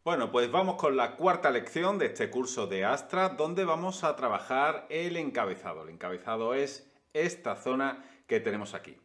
Bueno, pues vamos con la cuarta lección de este curso de Astra, donde vamos a trabajar el encabezado. El encabezado es esta zona que tenemos aquí.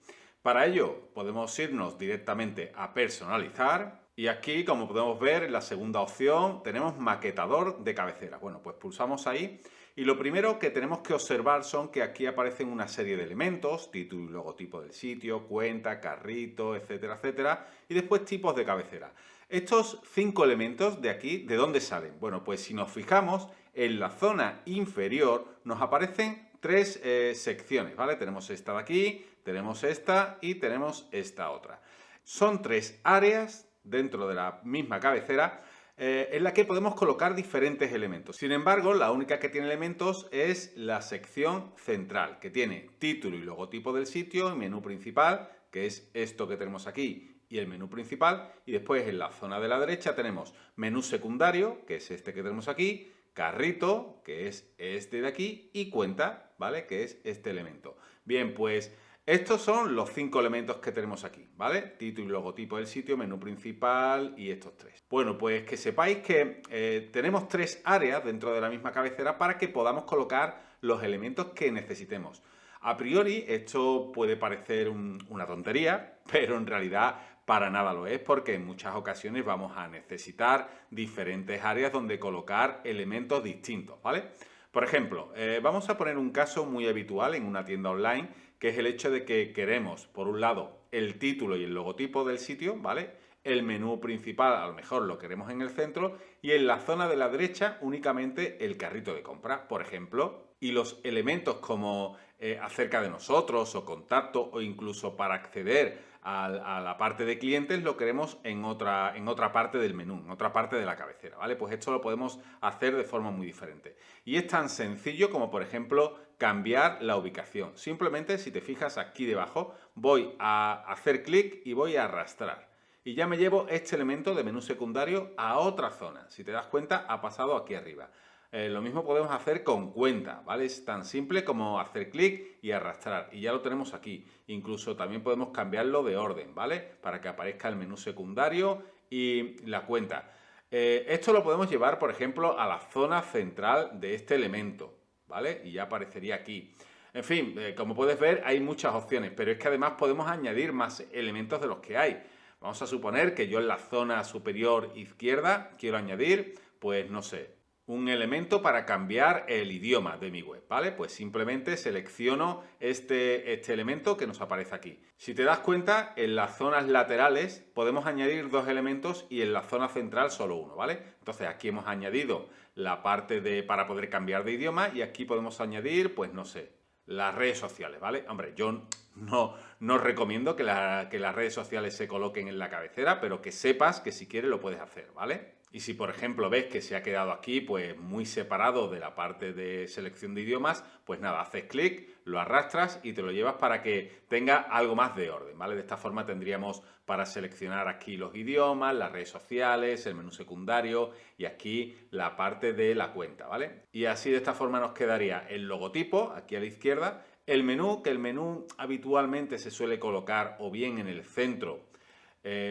Para ello, podemos irnos directamente a personalizar. Y aquí, como podemos ver, en la segunda opción tenemos maquetador de cabecera. Bueno, pues pulsamos ahí y lo primero que tenemos que observar son que aquí aparecen una serie de elementos, título y logotipo del sitio, cuenta, carrito, etcétera, etcétera, y después tipos de cabecera. Estos 5 elementos de aquí, ¿de dónde salen? Bueno, pues si nos fijamos, en la zona inferior nos aparecen tres secciones, ¿vale? Tenemos esta de aquí, tenemos esta y tenemos esta otra. Son 3 áreas dentro de la misma cabecera en la que podemos colocar diferentes elementos. Sin embargo, la única que tiene elementos es la sección central, que tiene título y logotipo del sitio y menú principal, que es esto que tenemos aquí, y el menú principal, y después en la zona de la derecha tenemos menú secundario, que es este que tenemos aquí, carrito, que es este de aquí, y cuenta, ¿vale? Que es este elemento. Bien, pues estos son los 5 elementos que tenemos aquí, ¿vale? Título y logotipo del sitio, menú principal y estos 3. Bueno, pues que sepáis que tenemos 3 áreas dentro de la misma cabecera para que podamos colocar los elementos que necesitemos. A priori esto puede parecer una tontería, pero en realidad para nada lo es, porque en muchas ocasiones vamos a necesitar diferentes áreas donde colocar elementos distintos, ¿vale? Por ejemplo, vamos a poner un caso muy habitual en una tienda online, que es el hecho de que queremos, por un lado, el título y el logotipo del sitio, ¿vale? El menú principal a lo mejor lo queremos en el centro y en la zona de la derecha únicamente el carrito de compra, por ejemplo, y los elementos como acerca de nosotros o contacto o incluso para acceder a la parte de clientes lo queremos en otra parte del menú, en otra parte de la cabecera, ¿vale? Pues esto lo podemos hacer de forma muy diferente. Y es tan sencillo como, por ejemplo, cambiar la ubicación. Simplemente, si te fijas aquí debajo, voy a hacer clic y voy a arrastrar. Y ya me llevo este elemento de menú secundario a otra zona. Si te das cuenta, ha pasado aquí arriba. Lo mismo podemos hacer con cuenta, ¿vale? Es tan simple como hacer clic y arrastrar y ya lo tenemos aquí. Incluso también podemos cambiarlo de orden, ¿vale? Para que aparezca el menú secundario y la cuenta. Esto lo podemos llevar, por ejemplo, a la zona central de este elemento, ¿vale? Y ya aparecería aquí. En fin, como puedes ver, hay muchas opciones, pero es que además podemos añadir más elementos de los que hay. Vamos a suponer que yo en la zona superior izquierda quiero añadir, pues no sé, un elemento para cambiar el idioma de mi web, ¿vale? Pues simplemente selecciono este elemento que nos aparece aquí. Si te das cuenta, en las zonas laterales podemos añadir 2 elementos y en la zona central solo uno, ¿vale? Entonces aquí hemos añadido la parte para poder cambiar de idioma y aquí podemos añadir, pues no sé, las redes sociales, ¿vale? Hombre, yo no recomiendo que las redes sociales se coloquen en la cabecera, pero que sepas que si quieres lo puedes hacer, ¿vale? Y si, por ejemplo, ves que se ha quedado aquí pues muy separado de la parte de selección de idiomas, pues nada, haces clic, lo arrastras y te lo llevas para que tenga algo más de orden, ¿vale? De esta forma tendríamos para seleccionar aquí los idiomas, las redes sociales, el menú secundario y aquí la parte de la cuenta, ¿vale? Y así de esta forma nos quedaría el logotipo, aquí a la izquierda, el menú, que el menú habitualmente se suele colocar o bien en el centro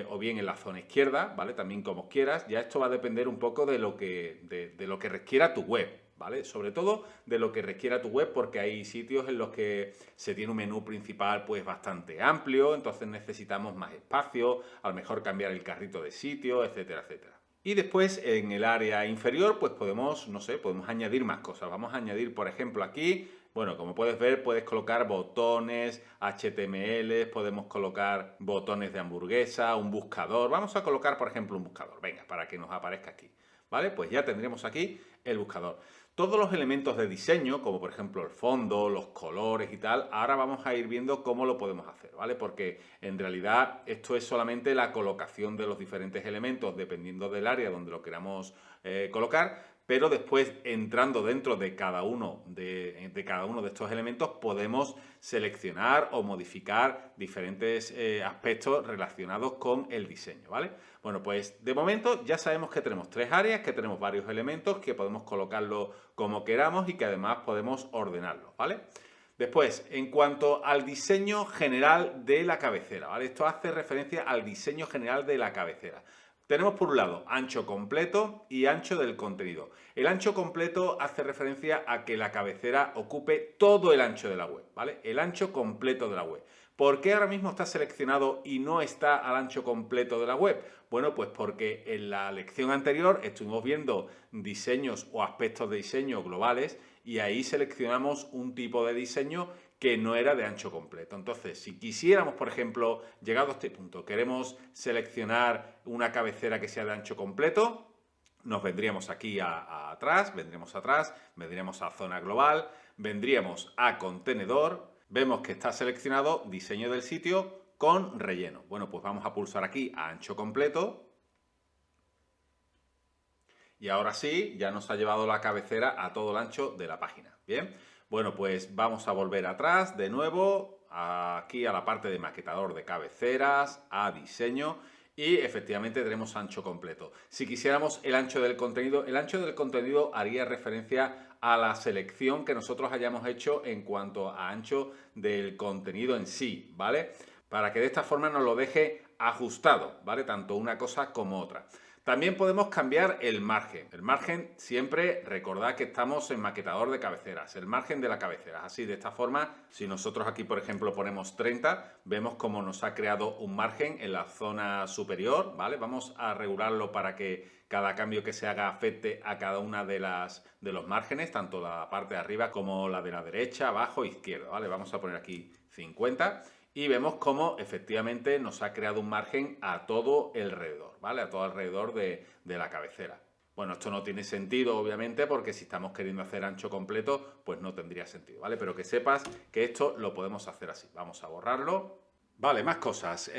o bien en la zona izquierda, ¿vale? También como quieras. Ya esto va a depender un poco de lo que requiera tu web, ¿vale? Sobre todo de lo que requiera tu web, porque hay sitios en los que se tiene un menú principal pues bastante amplio, entonces necesitamos más espacio, a lo mejor cambiar el carrito de sitio, etcétera, etcétera. Y después en el área inferior pues podemos, no sé, podemos añadir más cosas. Vamos a añadir, por ejemplo, aquí, bueno, como puedes ver, puedes colocar botones, HTML, podemos colocar botones de hamburguesa, un buscador. Vamos a colocar, por ejemplo, un buscador, venga, para que nos aparezca aquí. ¿Vale? Pues ya tendremos aquí el buscador. Todos los elementos de diseño, como por ejemplo el fondo, los colores y tal, ahora vamos a ir viendo cómo lo podemos hacer, ¿vale? Porque en realidad esto es solamente la colocación de los diferentes elementos dependiendo del área donde lo queramos colocar, pero después entrando dentro de cada uno de estos elementos podemos seleccionar o modificar diferentes aspectos relacionados con el diseño, ¿vale? Bueno, pues de momento ya sabemos que tenemos 3 áreas, que tenemos varios elementos, que podemos colocarlos como queramos y que además podemos ordenarlos, ¿vale? Después, en cuanto al diseño general de la cabecera, ¿vale? Esto hace referencia al diseño general de la cabecera. Tenemos por un lado ancho completo y ancho del contenido. El ancho completo hace referencia a que la cabecera ocupe todo el ancho de la web, ¿vale? El ancho completo de la web. ¿Por qué ahora mismo está seleccionado y no está al ancho completo de la web? Bueno, pues porque en la lección anterior estuvimos viendo diseños o aspectos de diseño globales y ahí seleccionamos un tipo de diseño que no era de ancho completo. Entonces, si quisiéramos, por ejemplo, llegado a este punto, queremos seleccionar una cabecera que sea de ancho completo, nos vendríamos aquí atrás, vendríamos a zona global, vendríamos a contenedor, vemos que está seleccionado diseño del sitio con relleno. Bueno, pues vamos a pulsar aquí a ancho completo. Y ahora sí, ya nos ha llevado la cabecera a todo el ancho de la página. Bien, bueno, pues vamos a volver atrás de nuevo, aquí a la parte de maquetador de cabeceras, a diseño, y efectivamente tenemos ancho completo. Si quisiéramos el ancho del contenido haría referencia a la selección que nosotros hayamos hecho en cuanto a ancho del contenido en sí, ¿vale? Para que de esta forma nos lo deje ajustado, ¿vale? Tanto una cosa como otra. También podemos cambiar el margen. El margen siempre recordad que estamos en maquetador de cabeceras, el margen de la cabecera. Así, de esta forma, si nosotros aquí, por ejemplo, ponemos 30, vemos cómo nos ha creado un margen en la zona superior, ¿vale? Vamos a regularlo para que cada cambio que se haga afecte a cada una de los márgenes, tanto la parte de arriba como la de la derecha, abajo, izquierda, ¿vale? Vamos a poner aquí 50. Y vemos cómo efectivamente nos ha creado un margen a todo alrededor, ¿vale? A todo alrededor de la cabecera. Bueno, esto no tiene sentido, obviamente, porque si estamos queriendo hacer ancho completo, pues no tendría sentido, ¿vale? Pero que sepas que esto lo podemos hacer así. Vamos a borrarlo. Vale, más cosas.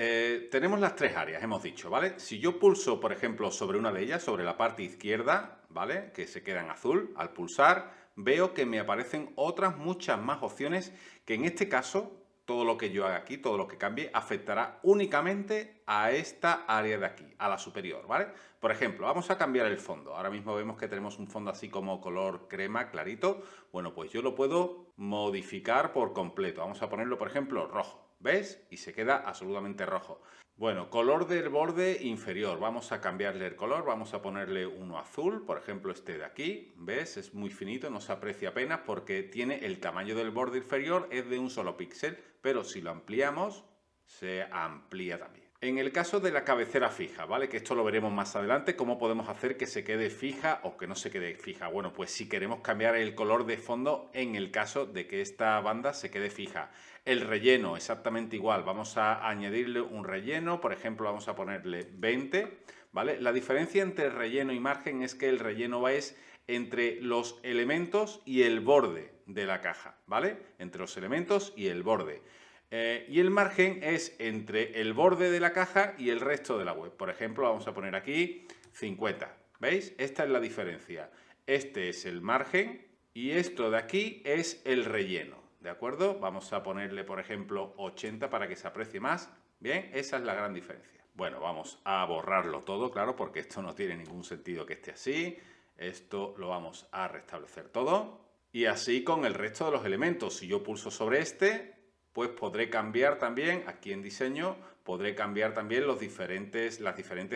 Tenemos las tres áreas, hemos dicho, ¿vale? Si yo pulso, por ejemplo, sobre una de ellas, sobre la parte izquierda, ¿vale? Que se queda en azul, al pulsar, veo que me aparecen otras muchas más opciones que en este caso todo lo que yo haga aquí, todo lo que cambie, afectará únicamente a esta área de aquí, a la superior, ¿vale? Por ejemplo, vamos a cambiar el fondo. Ahora mismo vemos que tenemos un fondo así como color crema, clarito. Bueno, pues yo lo puedo modificar por completo. Vamos a ponerlo, por ejemplo, rojo. ¿Ves? Y se queda absolutamente rojo. Bueno, color del borde inferior. Vamos a cambiarle el color, vamos a ponerle uno azul, por ejemplo este de aquí. ¿Ves? Es muy finito, no se aprecia apenas porque tiene el tamaño del borde inferior, es de un solo píxel, pero si lo ampliamos, se amplía también. En el caso de la cabecera fija, ¿vale? Que esto lo veremos más adelante, cómo podemos hacer que se quede fija o que no se quede fija. Bueno, pues si queremos cambiar el color de fondo en el caso de que esta banda se quede fija. El relleno, exactamente igual. Vamos a añadirle un relleno, por ejemplo, vamos a ponerle 20, ¿vale? La diferencia entre relleno y margen es que el relleno es entre los elementos y el borde de la caja, ¿vale? Entre los elementos y el borde. Y el margen es entre el borde de la caja y el resto de la web. Por ejemplo, vamos a poner aquí 50. ¿Veis? Esta es la diferencia. Este es el margen y esto de aquí es el relleno. ¿De acuerdo? Vamos a ponerle, por ejemplo, 80 para que se aprecie más. Bien, esa es la gran diferencia. Bueno, vamos a borrarlo todo, claro, porque esto no tiene ningún sentido que esté así. Esto lo vamos a restablecer todo. Y así con el resto de los elementos. Si yo pulso sobre este, pues podré cambiar también, aquí en diseño, podré cambiar también las diferentes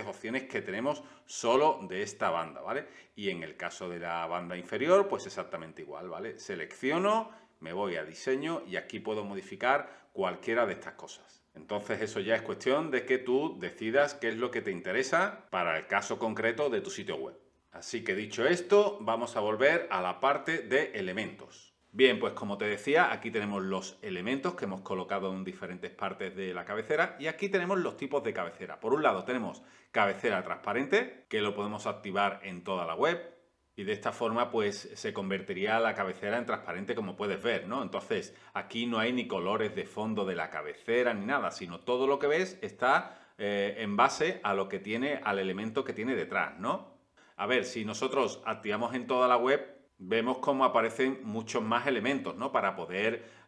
opciones que tenemos solo de esta banda, ¿vale? Y en el caso de la banda inferior, pues exactamente igual, ¿vale? Selecciono, me voy a diseño y aquí puedo modificar cualquiera de estas cosas. Entonces eso ya es cuestión de que tú decidas qué es lo que te interesa para el caso concreto de tu sitio web. Así que dicho esto, vamos a volver a la parte de elementos. Bien, pues como te decía, aquí tenemos los elementos que hemos colocado en diferentes partes de la cabecera y aquí tenemos los tipos de cabecera. Por un lado tenemos cabecera transparente, que lo podemos activar en toda la web y de esta forma pues se convertiría la cabecera en transparente como puedes ver, ¿no? Entonces aquí no hay ni colores de fondo de la cabecera ni nada, sino todo lo que ves está en base a lo que tiene, al elemento que tiene detrás, ¿no? A ver, si nosotros activamos en toda la web, vemos cómo aparecen muchos más elementos, ¿no? Para poder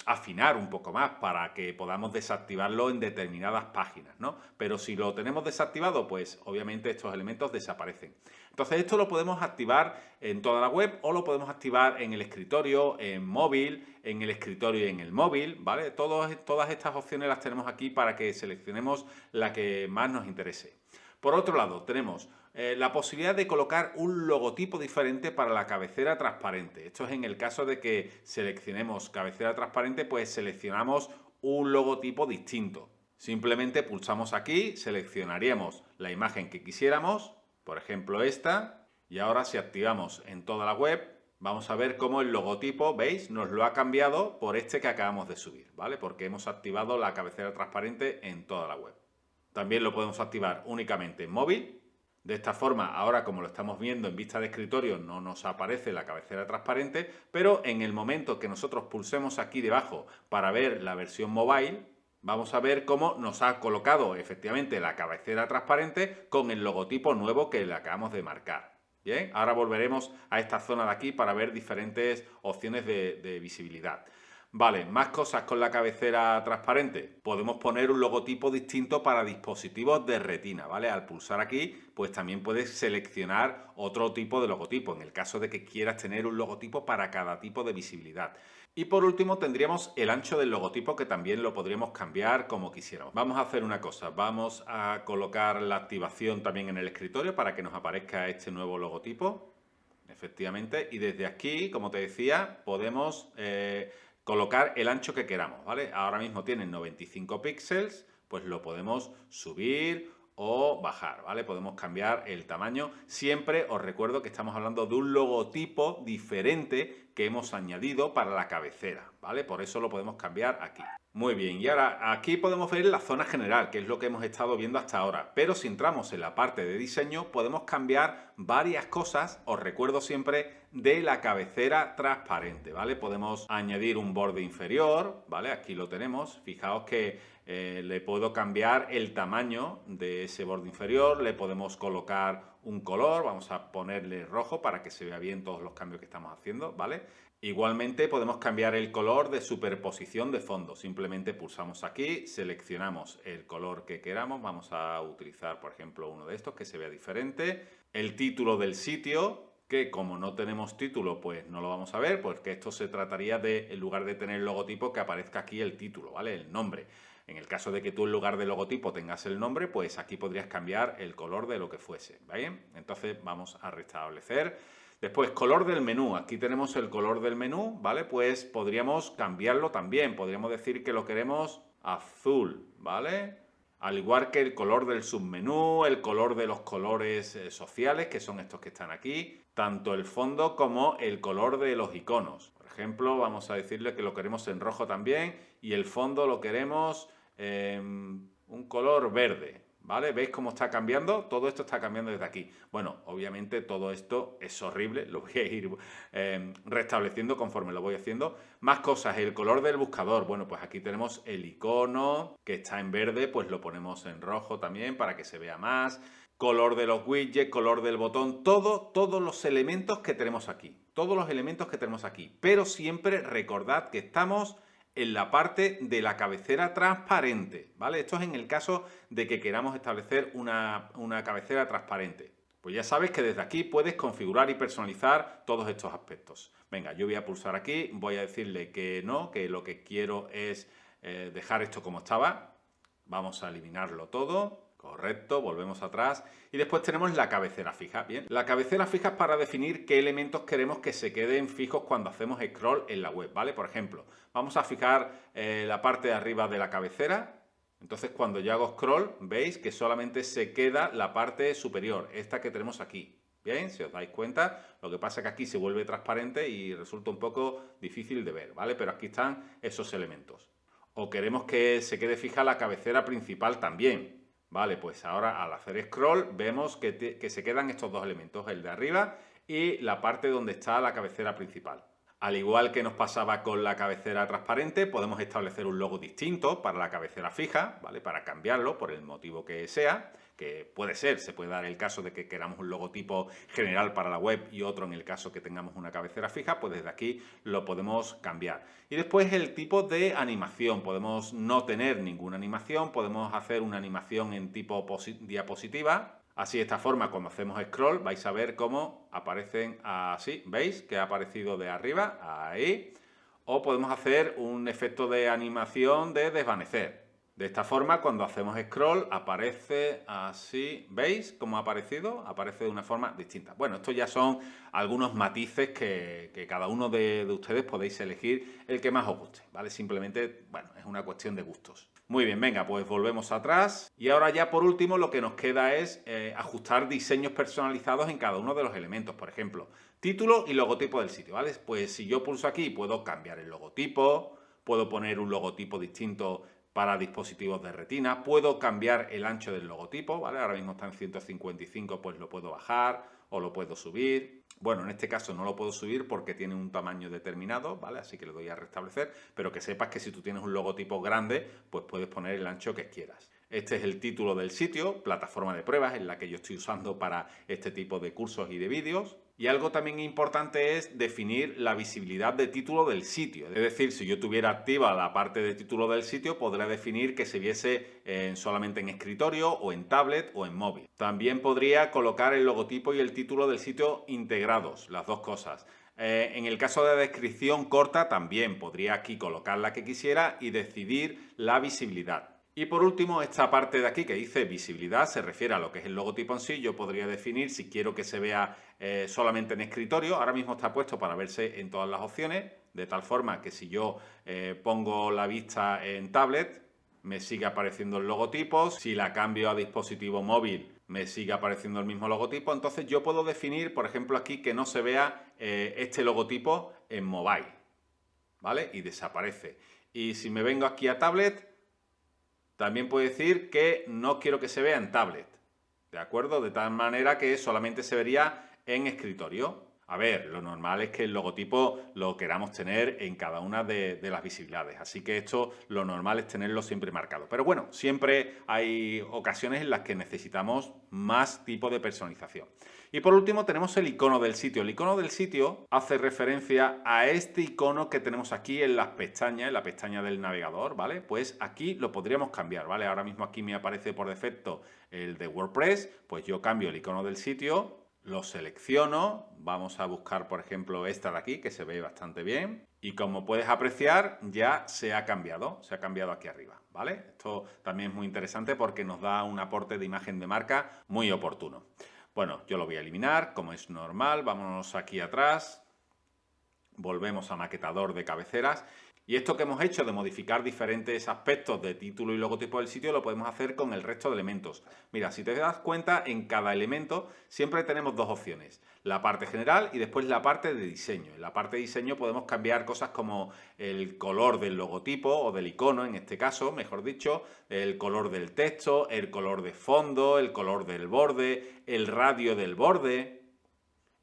afinar un poco más, para que podamos desactivarlo en determinadas páginas, ¿no? Pero si lo tenemos desactivado, pues obviamente estos elementos desaparecen. Entonces esto lo podemos activar en toda la web o lo podemos activar en el escritorio, en móvil, en el escritorio y en el móvil, ¿vale? Todas estas opciones las tenemos aquí para que seleccionemos la que más nos interese. Por otro lado, tenemos la posibilidad de colocar un logotipo diferente para la cabecera transparente. Esto es en el caso de que seleccionemos cabecera transparente, pues seleccionamos un logotipo distinto. Simplemente pulsamos aquí, seleccionaríamos la imagen que quisiéramos, por ejemplo esta, y ahora si activamos en toda la web, vamos a ver cómo el logotipo, ¿veis? Nos lo ha cambiado por este que acabamos de subir, ¿vale? Porque hemos activado la cabecera transparente en toda la web. También lo podemos activar únicamente en móvil. De esta forma, ahora como lo estamos viendo en vista de escritorio, no nos aparece la cabecera transparente, pero en el momento que nosotros pulsemos aquí debajo para ver la versión mobile, vamos a ver cómo nos ha colocado efectivamente la cabecera transparente con el logotipo nuevo que le acabamos de marcar. Bien, ahora volveremos a esta zona de aquí para ver diferentes opciones de visibilidad. Vale, más cosas con la cabecera transparente. Podemos poner un logotipo distinto para dispositivos de retina, ¿vale? Al pulsar aquí, pues también puedes seleccionar otro tipo de logotipo, en el caso de que quieras tener un logotipo para cada tipo de visibilidad. Y por último tendríamos el ancho del logotipo, que también lo podríamos cambiar como quisiéramos. Vamos a hacer una cosa, vamos a colocar la activación también en el escritorio para que nos aparezca este nuevo logotipo, efectivamente, y desde aquí, como te decía, podemos colocar el ancho que queramos, ¿vale? Ahora mismo tienen 95 píxeles, pues lo podemos subir o bajar, ¿vale? Podemos cambiar el tamaño. Siempre os recuerdo que estamos hablando de un logotipo diferente que hemos añadido para la cabecera, ¿vale? Por eso lo podemos cambiar aquí. Muy bien, y ahora aquí podemos ver la zona general, que es lo que hemos estado viendo hasta ahora. Pero si entramos en la parte de diseño, podemos cambiar varias cosas, os recuerdo siempre, de la cabecera transparente, ¿vale? Podemos añadir un borde inferior, ¿vale? Aquí lo tenemos. Fijaos que le puedo cambiar el tamaño de ese borde inferior, le podemos colocar un color, vamos a ponerle rojo para que se vea bien todos los cambios que estamos haciendo, ¿vale? Igualmente podemos cambiar el color de superposición de fondo. Simplemente pulsamos aquí, seleccionamos el color que queramos. Vamos a utilizar, por ejemplo, uno de estos que se vea diferente. El título del sitio, que como no tenemos título, pues no lo vamos a ver, porque esto se trataría de, en lugar de tener el logotipo, que aparezca aquí el título, ¿vale? El nombre. En el caso de que tú en lugar de logotipo tengas el nombre, pues aquí podrías cambiar el color de lo que fuese, ¿vale? Entonces vamos a restablecer. Después, color del menú. Aquí tenemos el color del menú, ¿vale? Pues podríamos cambiarlo también. Podríamos decir que lo queremos azul, ¿vale? Al igual que el color del submenú, el color de los colores sociales, que son estos que están aquí, tanto el fondo como el color de los iconos. Por ejemplo, vamos a decirle que lo queremos en rojo también y el fondo lo queremos un color verde, ¿vale? ¿Veis cómo está cambiando? Todo esto está cambiando desde aquí. Bueno, obviamente todo esto es horrible, lo voy a ir restableciendo conforme lo voy haciendo. Más cosas, el color del buscador. Bueno, pues aquí tenemos el icono que está en verde, pues lo ponemos en rojo también para que se vea más. Color de los widgets, color del botón, todos los elementos que tenemos aquí. Todos los elementos que tenemos aquí. Pero siempre recordad que estamos en la parte de la cabecera transparente, ¿vale? Esto es en el caso de que queramos establecer una cabecera transparente. Pues ya sabes que desde aquí puedes configurar y personalizar todos estos aspectos. Venga, yo voy a pulsar aquí, voy a decirle que no, que lo que quiero es dejar esto como estaba. Vamos a eliminarlo todo. Correcto, volvemos atrás. Y después tenemos la cabecera fija. Bien, la cabecera fija es para definir qué elementos queremos que se queden fijos cuando hacemos scroll en la web, ¿vale? Por ejemplo, vamos a fijar la parte de arriba de la cabecera. Entonces, cuando yo hago scroll, veis que solamente se queda la parte superior, esta que tenemos aquí. Bien, si os dais cuenta, lo que pasa es que aquí se vuelve transparente y resulta un poco difícil de ver, ¿vale? Pero aquí están esos elementos. O queremos que se quede fija la cabecera principal también. Vale, pues ahora al hacer scroll vemos que se quedan estos dos elementos, el de arriba y la parte donde está la cabecera principal. Al igual que nos pasaba con la cabecera transparente, podemos establecer un logo distinto para la cabecera fija, ¿vale? Para cambiarlo por el motivo que sea, que puede ser, se puede dar el caso de que queramos un logotipo general para la web y otro en el caso que tengamos una cabecera fija, pues desde aquí lo podemos cambiar. Y después el tipo de animación, podemos no tener ninguna animación, podemos hacer una animación en tipo diapositiva. Así de esta forma, cuando hacemos scroll, vais a ver cómo aparecen así, ¿veis? Que ha aparecido de arriba, ahí. O podemos hacer un efecto de animación de desvanecer. De esta forma, cuando hacemos scroll, aparece así. ¿Veis cómo ha aparecido? Aparece de una forma distinta. Bueno, estos ya son algunos matices que cada uno de ustedes podéis elegir el que más os guste, ¿vale? Simplemente, bueno, es una cuestión de gustos. Muy bien, venga, pues volvemos atrás. Y ahora ya por último lo que nos queda es ajustar diseños personalizados en cada uno de los elementos. Por ejemplo, título y logotipo del sitio, ¿vale? Pues si yo pulso aquí puedo cambiar el logotipo, puedo poner un logotipo distinto para dispositivos de retina, puedo cambiar el ancho del logotipo, ¿vale? Ahora mismo está en 155, pues lo puedo bajar o lo puedo subir. Bueno, en este caso no lo puedo subir porque tiene un tamaño determinado, ¿vale? Así que le doy a restablecer, pero que sepas que si tú tienes un logotipo grande, pues puedes poner el ancho que quieras. Este es el título del sitio, plataforma de pruebas en la que yo estoy usando para este tipo de cursos y de vídeos. Y algo también importante es definir la visibilidad de título del sitio. Es decir, si yo tuviera activa la parte de título del sitio, podría definir que se viese solamente en escritorio o en tablet o en móvil. También podría colocar el logotipo y el título del sitio integrados, las dos cosas. En el caso de descripción corta, también podría aquí colocar la que quisiera y decidir la visibilidad. Y por último, esta parte de aquí que dice visibilidad se refiere a lo que es el logotipo en sí. Yo podría definir si quiero que se vea solamente en escritorio. Ahora mismo está puesto para verse en todas las opciones, de tal forma que si yo pongo la vista en tablet, me sigue apareciendo el logotipo. Si la cambio a dispositivo móvil, me sigue apareciendo el mismo logotipo. Entonces yo puedo definir, por ejemplo, aquí que no se vea este logotipo en mobile, ¿vale? Y desaparece. Y si me vengo aquí a tablet, también puedo decir que no quiero que se vea en tablet, ¿de acuerdo? De tal manera que solamente se vería en escritorio. A ver, lo normal es que el logotipo lo queramos tener en cada una de las visibilidades, así que esto lo normal es tenerlo siempre marcado. Pero bueno, siempre hay ocasiones en las que necesitamos más tipo de personalización. Y por último tenemos el icono del sitio. El icono del sitio hace referencia a este icono que tenemos aquí en las pestañas, en la pestaña del navegador, ¿vale? Pues aquí lo podríamos cambiar, ¿vale? Ahora mismo aquí me aparece por defecto el de WordPress, pues yo cambio el icono del sitio, lo selecciono, vamos a buscar por ejemplo esta de aquí que se ve bastante bien y como puedes apreciar ya se ha cambiado aquí arriba, ¿vale? Esto también es muy interesante porque nos da un aporte de imagen de marca muy oportuno. Bueno, yo lo voy a eliminar, como es normal, vámonos aquí atrás, volvemos a maquetador de cabeceras. Y esto que hemos hecho de modificar diferentes aspectos de título y logotipo del sitio lo podemos hacer con el resto de elementos. Mira, si te das cuenta, en cada elemento siempre tenemos dos opciones. La parte general y después la parte de diseño. En la parte de diseño podemos cambiar cosas como el color del logotipo o del icono, en este caso, mejor dicho, el color del texto, el color de fondo, el color del borde, el radio del borde,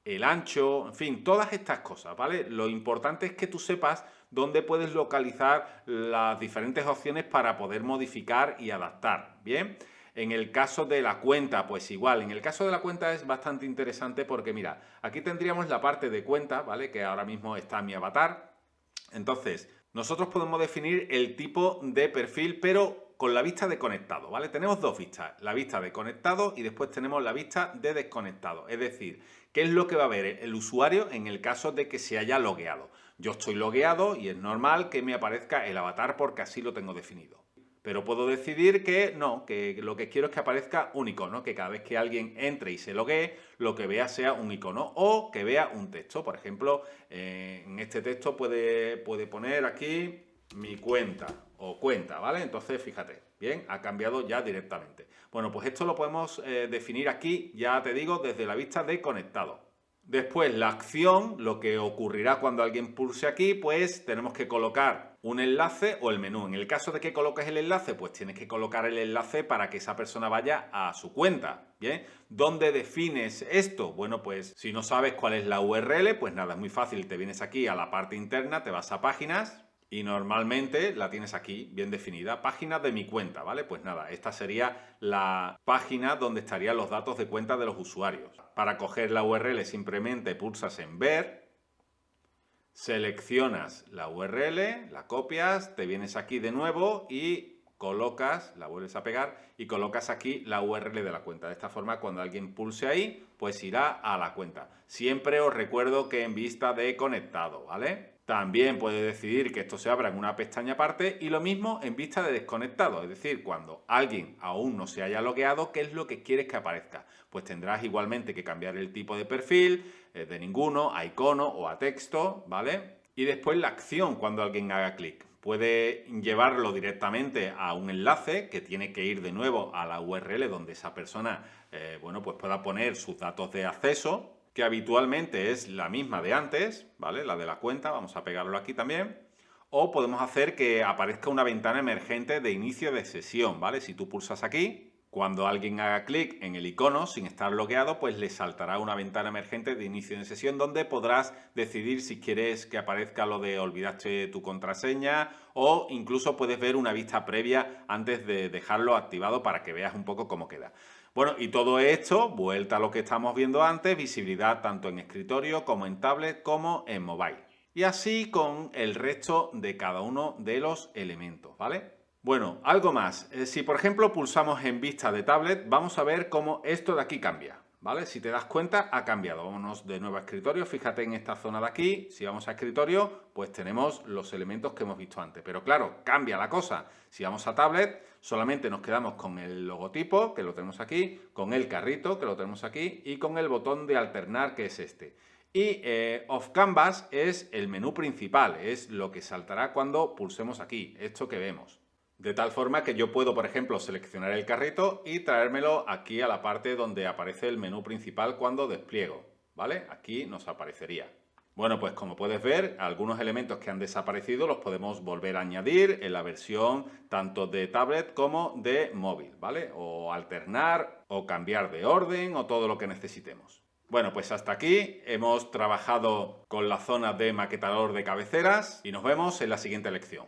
el ancho, en fin, todas estas cosas, ¿vale? Lo importante es que tú sepas dónde puedes localizar las diferentes opciones para poder modificar y adaptar, ¿bien? En el caso de la cuenta, pues igual, en el caso de la cuenta es bastante interesante porque mira, aquí tendríamos la parte de cuenta, ¿vale? Que ahora mismo está mi avatar. Entonces, nosotros podemos definir el tipo de perfil, pero con la vista de conectado, ¿vale? Tenemos dos vistas, la vista de conectado y después tenemos la vista de desconectado. Es decir, ¿qué es lo que va a ver el usuario en el caso de que se haya logueado? Yo estoy logueado y es normal que me aparezca el avatar porque así lo tengo definido. Pero puedo decidir que no, que lo que quiero es que aparezca un icono, que cada vez que alguien entre y se loguee, lo que vea sea un icono o que vea un texto. Por ejemplo, en este texto puede poner aquí mi cuenta o cuenta, ¿vale? Entonces, fíjate, bien, ha cambiado ya directamente. Bueno, pues esto lo podemos definir aquí, ya te digo, desde la vista de conectado. Después, la acción, lo que ocurrirá cuando alguien pulse aquí, pues tenemos que colocar un enlace o el menú. En el caso de que coloques el enlace, pues tienes que colocar el enlace para que esa persona vaya a su cuenta, ¿bien? ¿Dónde defines esto? Bueno, pues si no sabes cuál es la URL, pues nada, es muy fácil. Te vienes aquí a la parte interna, te vas a páginas y normalmente la tienes aquí bien definida, página de mi cuenta, ¿vale? Pues nada, esta sería la página donde estarían los datos de cuenta de los usuarios. Para coger la URL simplemente pulsas en ver, seleccionas la URL, la copias, te vienes aquí de nuevo y colocas, la vuelves a pegar y colocas aquí la URL de la cuenta. De esta forma, cuando alguien pulse ahí, pues irá a la cuenta. Siempre os recuerdo que en vista de conectado, ¿vale? También puedes decidir que esto se abra en una pestaña aparte y lo mismo en vista de desconectado, es decir, cuando alguien aún no se haya logueado, ¿qué es lo que quieres que aparezca? Pues tendrás igualmente que cambiar el tipo de perfil, de ninguno, a icono o a texto, ¿vale? Y después la acción cuando alguien haga clic. Puede llevarlo directamente a un enlace que tiene que ir de nuevo a la URL donde esa persona bueno, pues pueda poner sus datos de acceso, que habitualmente es la misma de antes, ¿vale? La de la cuenta, vamos a pegarlo aquí también. O podemos hacer que aparezca una ventana emergente de inicio de sesión, ¿vale? Si tú pulsas aquí, cuando alguien haga clic en el icono sin estar logueado, pues le saltará una ventana emergente de inicio de sesión donde podrás decidir si quieres que aparezca lo de olvidaste tu contraseña o incluso puedes ver una vista previa antes de dejarlo activado para que veas un poco cómo queda. Bueno, y todo esto, vuelta a lo que estamos viendo antes, visibilidad tanto en escritorio como en tablet como en mobile. Y así con el resto de cada uno de los elementos, ¿vale? Bueno, algo más. Si por ejemplo pulsamos en vista de tablet, vamos a ver cómo esto de aquí cambia, ¿vale? Si te das cuenta, ha cambiado. Vámonos de nuevo a escritorio. Fíjate en esta zona de aquí. Si vamos a escritorio, pues tenemos los elementos que hemos visto antes. Pero claro, cambia la cosa. Si vamos a tablet, solamente nos quedamos con el logotipo, que lo tenemos aquí, con el carrito, que lo tenemos aquí, y con el botón de alternar, que es este. Y Off Canvas es el menú principal, es lo que saltará cuando pulsemos aquí, esto que vemos. De tal forma que yo puedo, por ejemplo, seleccionar el carrito y traérmelo aquí a la parte donde aparece el menú principal cuando despliego, ¿vale? Aquí nos aparecería. Bueno, pues como puedes ver, algunos elementos que han desaparecido los podemos volver a añadir en la versión tanto de tablet como de móvil, ¿vale? O alternar o cambiar de orden o todo lo que necesitemos. Bueno, pues hasta aquí hemos trabajado con la zona de maquetador de cabeceras y nos vemos en la siguiente lección.